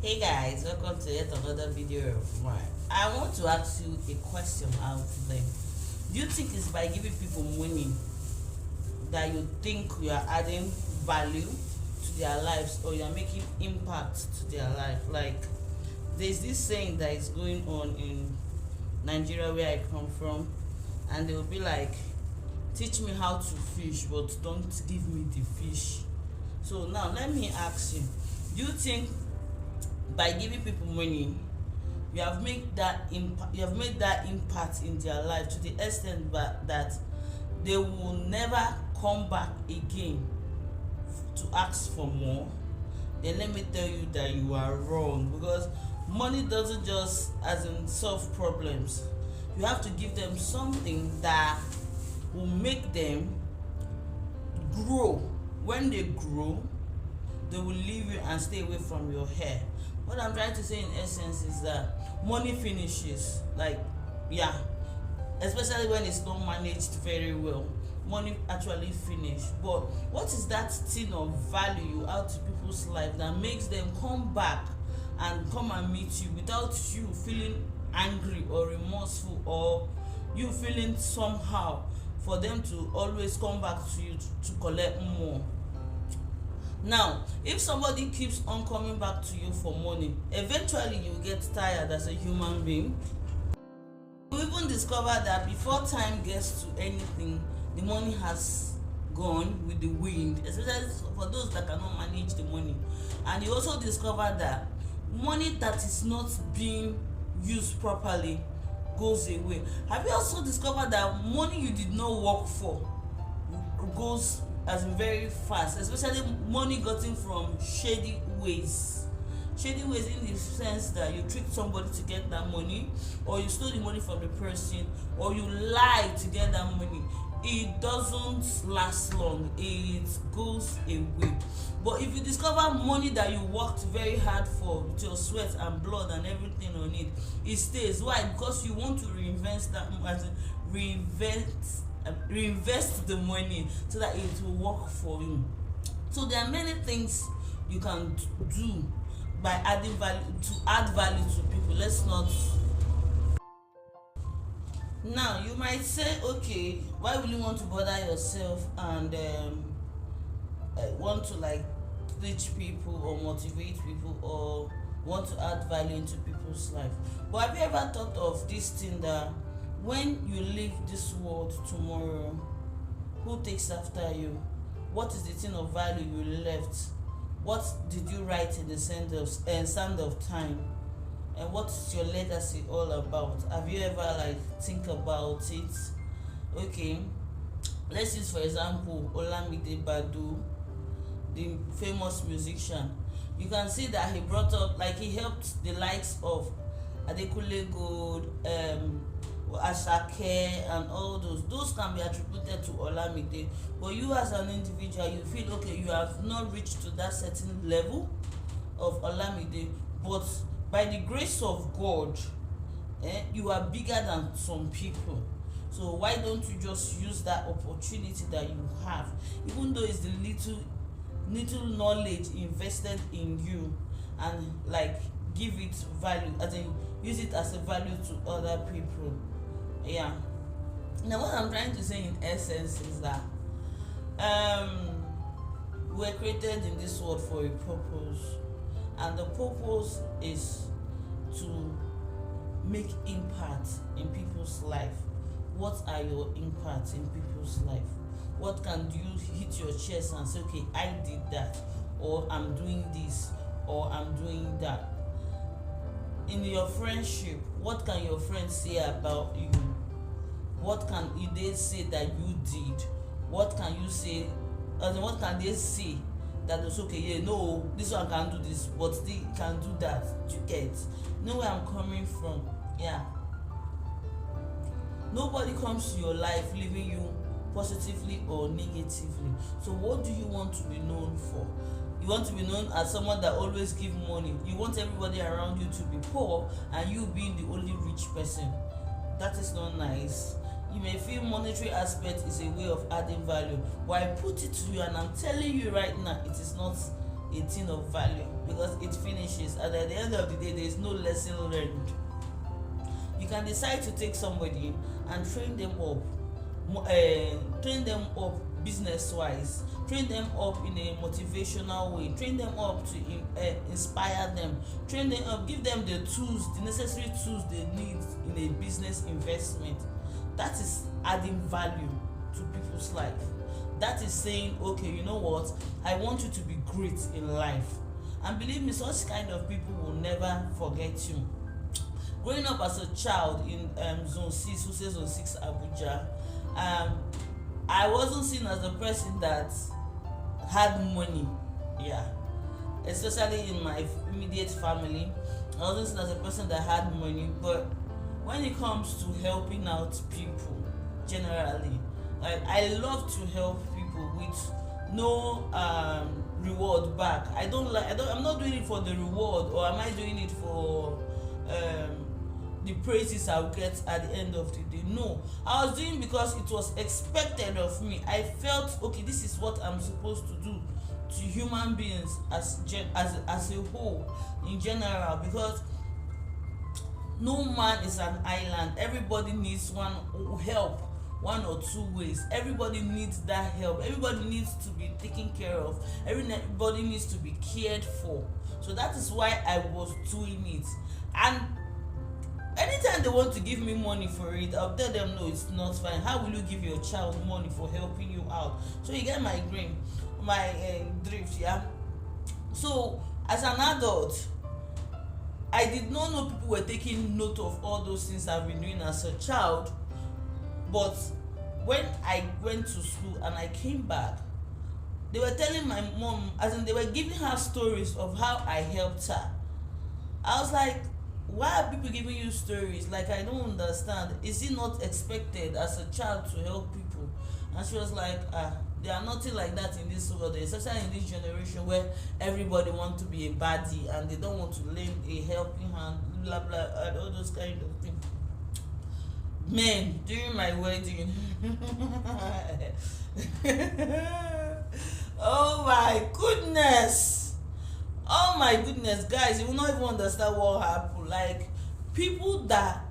Hey guys, welcome to yet another video of mine. I want to ask you a question out there. Do you think it's by giving people money that you think you are adding value to their lives, or you are making impact to their life? Like, there's this saying that is going on in Nigeria where I come from, and they will be like, teach me how to fish, but don't give me the fish. So now let me ask you, do you think by giving people money you have made that impact in their life to the extent that they will never come back again to ask for more? Then let me tell you that you are wrong, because money doesn't just as in solve problems. You have to give them something that will make them grow. When they grow, they will leave you and stay away from your hair. What I'm trying to say in essence is that money finishes. Like, yeah, especially when it's not managed very well, money actually finish. But what is that thing of value out to people's life that makes them come back and come and meet you without you feeling angry or remorseful, or you feeling somehow for them to always come back to you to collect more? Now, if somebody keeps on coming back to you for money, eventually you get tired as a human being. You even discover that before time gets to anything, the money has gone with the wind, especially for those that cannot manage the money. And you also discover that money that is not being used properly goes away. Have you also discovered that money you did not work for goes as very fast, especially money gotten from shady ways in the sense that you tricked somebody to get that money, or you stole the money from the person, or you lied to get that money? It doesn't last long, it goes away. But if you discover money that you worked very hard for with your sweat and blood and everything on it, it stays. Why? Because you want to reinvest the money so that it will work for you. So there are many things you can do by adding value, to add value to people. Let's not. Now you might say, okay, why will you want to bother yourself and want to like teach people or motivate people or want to add value into people's life? But have you ever thought of this thing that when you leave this world tomorrow, who takes after you? What is the thing of value you left? What did you write in the sand of time? And what is your legacy all about? Have you ever think about it? Okay, let's use for example Olamide Badu, the famous musician. You can see that he brought up, he helped the likes of Adekunle Gold, Asake, and all those can be attributed to Olamide. But you as an individual, you feel okay, you have not reached to that certain level of Olamide, but by the grace of God, you are bigger than some people. So why don't you just use that opportunity that you have, even though it's the little knowledge invested in you, and give it value, as in use it as a value to other people. Yeah. Now what I'm trying to say in essence is that we're created in this world for a purpose, and the purpose is to make impact in people's life. What are your impacts in people's life? What can you hit your chest and say, okay, I did that, or I'm doing this, or I'm doing that? In your friendship, what can your friends say about you? What can they say that you did? What can you say? What can they say that it's okay? Yeah, no, this one can do this, but they can do that. You get? Know where I'm coming from? Yeah. Nobody comes to your life leaving you positively or negatively. So what do you want to be known for? You want to be known as someone that always gives money. You want everybody around you to be poor and you being the only rich person. That is not nice. You may feel monetary aspect is a way of adding value, but I put it to you and I'm telling you right now, it is not a thing of value because it finishes, and at the end of the day there is no lesson learned. You can decide to take somebody and train them up business wise, train them up in a motivational way, train them up to inspire them, train them up, give them the tools, the necessary tools they need in a business investment. That is adding value to people's life. That is saying, okay, you know what, I want you to be great in life. And believe me, such kind of people will never forget you. Growing up as a child in zone 6, who says zone 6 Abuja, I wasn't seen as a person that had money, yeah, especially in my immediate family. I wasn't seen as a person that had money. But when it comes to helping out people generally, like, I love to help people with no reward back. I'm not doing it for the reward, or am I doing it for the praises I'll get at the end of the day. No, I was doing because it was expected of me. I felt, okay, this is what I'm supposed to do to human beings as a whole in general, because no man is an island. Everybody needs help one or two ways. Everybody needs that help. Everybody needs to be taken care of. Everybody needs to be cared for. So that is why I was doing it. And anytime they want to give me money for it, I'll tell them, no, it's not fine. How will you give your child money for helping you out? So you get my drift, yeah. So as an adult, I did not know people were taking note of all those things I've been doing as a child. But when I went to school and I came back, they were telling my mom, as in they were giving her stories of how I helped her. I was like, why are people giving you stories? Like, I don't understand. Is it not expected as a child to help people? And she was like, there are nothing like that in this world, especially in this generation where everybody wants to be a baddie and they don't want to lend a helping hand, blah blah, and all those kind of things. Man, during my wedding, oh my goodness, guys, you will not even understand what happened. Like, people that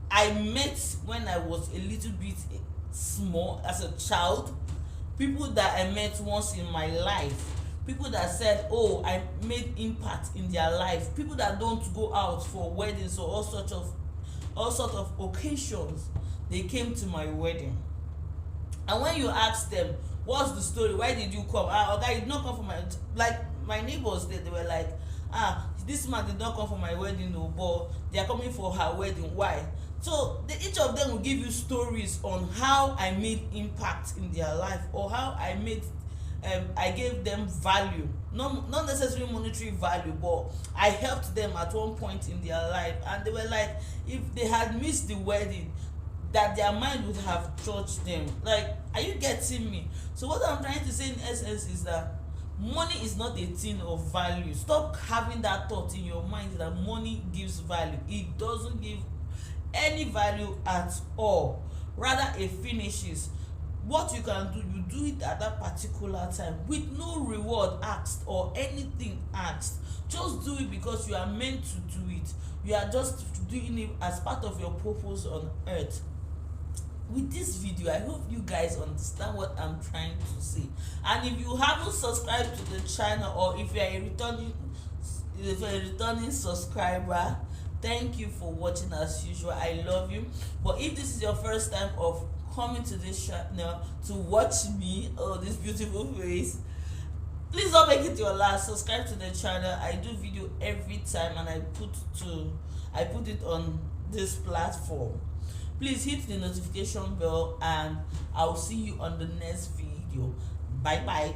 I met when I was a little bit small as a child, people that I met once in my life, people that said, oh, I made impact in their life, people that don't go out for weddings or all sorts of occasions, they came to my wedding. And when you ask them, what's the story, why did you come? Okay, you did not come for my neighbors, they were like, this man did not come for my wedding, no, but they are coming for her wedding. Why? So each of them will give you stories on how I made impact in their life, or how I gave them value, not necessarily monetary value, but I helped them at one point in their life. And they were like, if they had missed the wedding, that their mind would have judged them. Like, are you getting me? So what I'm trying to say in essence is that money is not a thing of value. Stop having that thought in your mind that money gives value. It doesn't give any value at all. Rather, it finishes. What you can do, you do it at that particular time with no reward asked or anything asked. Just do it because you are meant to do it. You are just doing it as part of your purpose on earth. With this video, I hope you guys understand what I'm trying to say. And if you haven't subscribed to the channel, or if you are a returning subscriber, thank you for watching as usual. I love you. But if this is your first time of coming to this channel to watch me, oh, this beautiful face, please don't make it your last. Subscribe to the channel. I do video every time, and I put it on this platform. Please hit the notification bell, and I'll see you on the next video. Bye bye.